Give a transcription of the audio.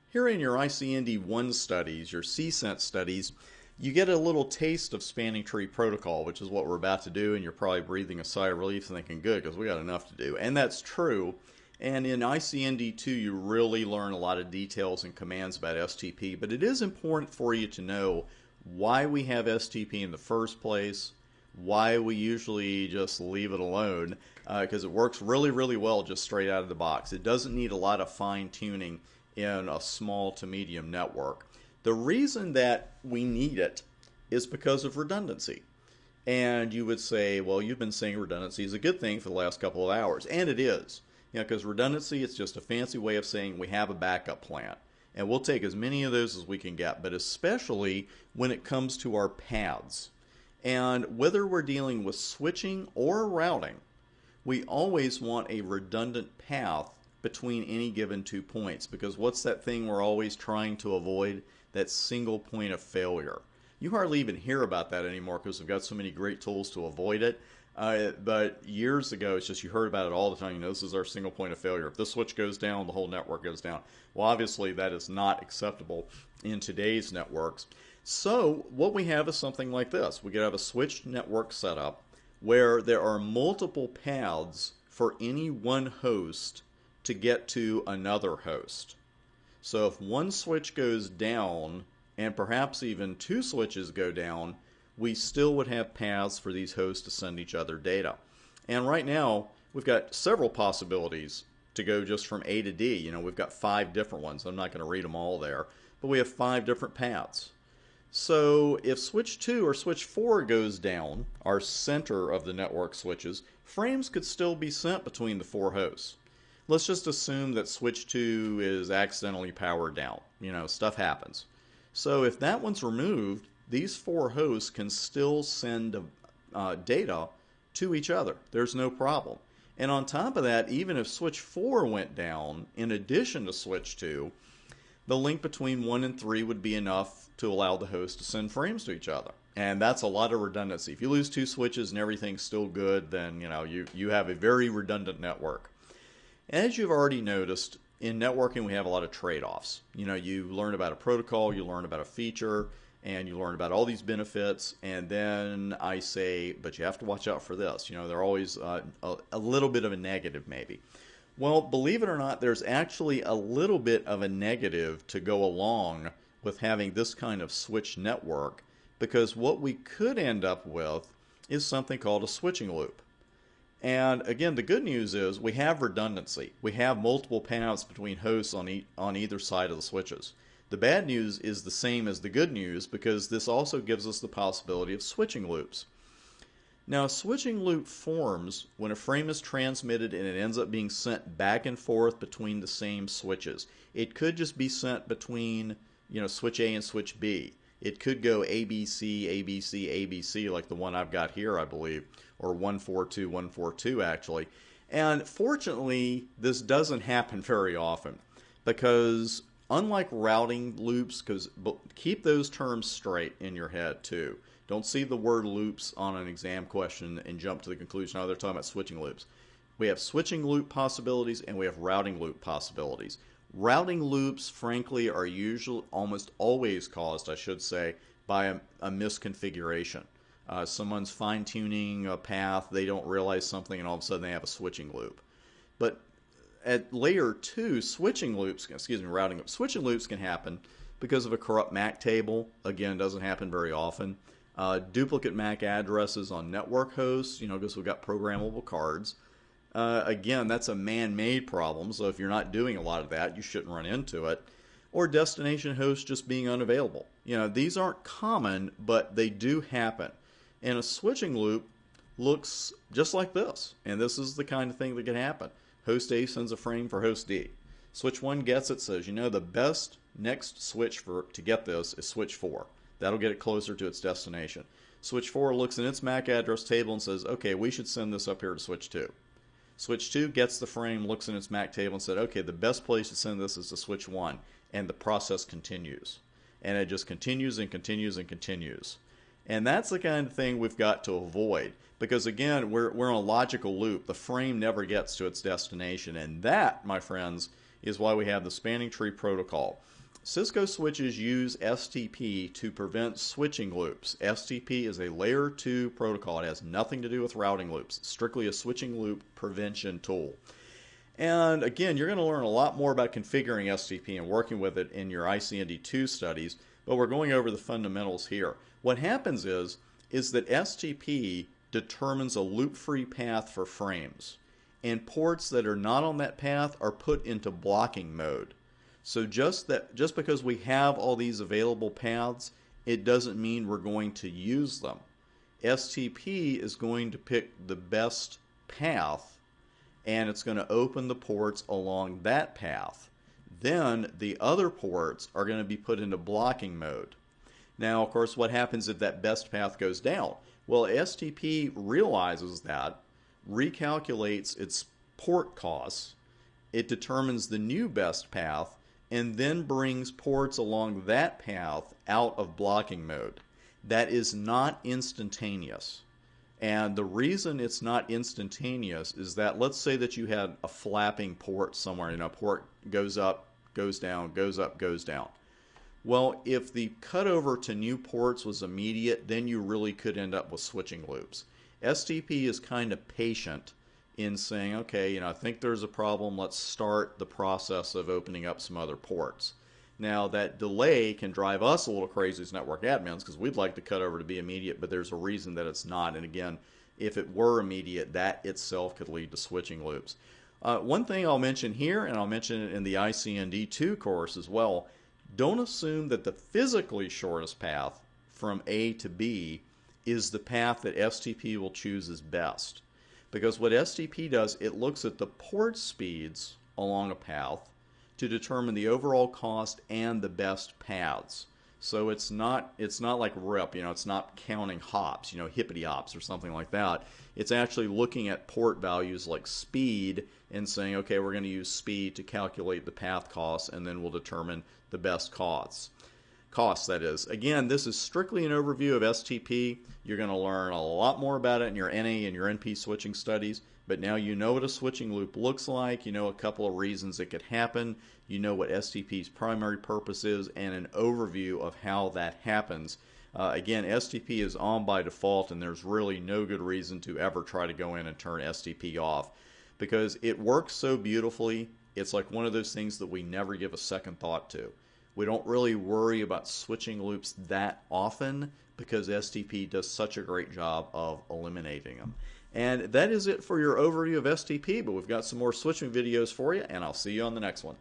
Here in your ICND-1 studies, your CSENT studies, you get a little taste of spanning tree protocol, which is what we're about to do, and you're probably breathing a sigh of relief thinking, good, because we got enough to do. And that's true. And in ICND2, you really learn a lot of details and commands about STP, but it is important for you to know why we have STP in the first place, why we usually just leave it alone, because it works really, really well just straight out of the box. It doesn't need a lot of fine-tuning in a small to medium network. The reason that we need it is because of redundancy. And you would say, well, you've been saying redundancy is a good thing for the last couple of hours, and it is. Because redundancy, it's just a fancy way of saying we have a backup plan. And we'll take as many of those as we can get, but especially when it comes to our paths. And whether we're dealing with switching or routing, we always want a redundant path between any given 2 points, because what's that thing we're always trying to avoid? That single point of failure. You hardly even hear about that anymore because we've got so many great tools to avoid it. But years ago, it's just you heard about it all the time. You know, this is our single point of failure. If this switch goes down, the whole network goes down. Well, obviously, that is not acceptable in today's networks. So what we have is something like this. We could have a switched network setup where there are multiple paths for any one host to get to another host. So if one switch goes down, and perhaps even 2 switches go down, we still would have paths for these hosts to send each other data. And right now, we've got several possibilities to go just from A to D. You know, we've got 5 different ones. I'm not going to read them all there, but we have 5 different paths. So if switch 2 or switch 4 goes down, our center of the network switches, frames could still be sent between the 4 hosts. Let's just assume that switch 2 is accidentally powered down. You know, stuff happens. So if that one's removed, these 4 hosts can still send data to each other. There's no problem. And on top of that, even if switch 4 went down, in addition to switch 2, the link between 1 and 3 would be enough to allow the host to send frames to each other. And that's a lot of redundancy. If you lose 2 switches and everything's still good, then you have a very redundant network. As you've already noticed, in networking we have a lot of trade-offs. You learn about a protocol, you learn about a feature, and you learn about all these benefits, and then I say, but you have to watch out for this. They're always a little bit of a negative maybe. Well, believe it or not, there's actually a little bit of a negative to go along with having this kind of switch network, because what we could end up with is something called a switching loop. And again, the good news is we have redundancy. We have multiple paths between hosts on either side of the switches. The bad news is the same as the good news, because this also gives us the possibility of switching loops. Now, a switching loop forms when a frame is transmitted and it ends up being sent back and forth between the same switches. It could just be sent between, switch A and switch B. It could go ABC, ABC, ABC, like the one I've got here, I believe, or 142, 142 actually. And fortunately, this doesn't happen very often, because unlike routing loops, keep those terms straight in your head too. Don't see the word loops on an exam question and jump to the conclusion, oh, they're talking about switching loops. We have switching loop possibilities and we have routing loop possibilities. Routing loops, frankly, are usually almost always caused, I should say, by a misconfiguration. Someone's fine-tuning a path, they don't realize something, and all of a sudden they have a switching loop. But at layer 2, switching loops can happen because of a corrupt MAC table. Again, doesn't happen very often. Duplicate MAC addresses on network hosts, because we've got programmable cards. Again, that's a man-made problem, so if you're not doing a lot of that, you shouldn't run into it. Or destination hosts just being unavailable. These aren't common, but they do happen. And a switching loop looks just like this. And this is the kind of thing that can happen. Host A sends a frame for host D. Switch 1 gets it, says, the best next switch to get this is switch 4. That'll get it closer to its destination. Switch 4 looks in its MAC address table and says, okay, we should send this up here to switch 2. Switch 2 gets the frame, looks in its MAC table and said, okay, the best place to send this is to switch 1. And the process continues. And it just continues and continues and continues. And that's the kind of thing we've got to avoid. Because again, we're in a logical loop. The frame never gets to its destination. And that, my friends, is why we have the spanning tree protocol. Cisco switches use STP to prevent switching loops. STP is a layer 2 protocol. It has nothing to do with routing loops. It's strictly a switching loop prevention tool. And again, you're going to learn a lot more about configuring STP and working with it in your ICND2 studies, but we're going over the fundamentals here. What happens is that STP determines a loop-free path for frames, and ports that are not on that path are put into blocking mode. So just because we have all these available paths, it doesn't mean we're going to use them. STP is going to pick the best path, and it's going to open the ports along that path. Then the other ports are going to be put into blocking mode. Now, of course, what happens if that best path goes down? Well, STP realizes that, recalculates its port costs, it determines the new best path, and then brings ports along that path out of blocking mode. That is not instantaneous. And the reason it's not instantaneous is that, let's say that you had a flapping port somewhere, a port goes up, goes down, goes up, goes down. Well, if the cutover to new ports was immediate, then you really could end up with switching loops. STP is kind of patient in saying, okay, I think there's a problem, let's start the process of opening up some other ports. Now, that delay can drive us a little crazy as network admins because we'd like the cutover to be immediate, but there's a reason that it's not. And again, if it were immediate, that itself could lead to switching loops. One thing I'll mention here, and I'll mention it in the ICND2 course as well, don't assume that the physically shortest path from A to B is the path that STP will choose as best. Because what STP does, it looks at the port speeds along a path to determine the overall cost and the best paths. So it's not like RIP, it's not counting hops, hippity hops or something like that. It's actually looking at port values like speed and saying, okay, we're going to use speed to calculate the path costs, and then we'll determine the best costs, that is. Again, this is strictly an overview of STP. You're going to learn a lot more about it in your NA and your NP switching studies, but now you know what a switching loop looks like, you know a couple of reasons it could happen, you know what STP's primary purpose is, and an overview of how that happens. Again, STP is on by default, and there's really no good reason to ever try to go in and turn STP off, because it works so beautifully. It's like one of those things that we never give a second thought to. We don't really worry about switching loops that often because STP does such a great job of eliminating them. And that is it for your overview of STP, but we've got some more switching videos for you, and I'll see you on the next one.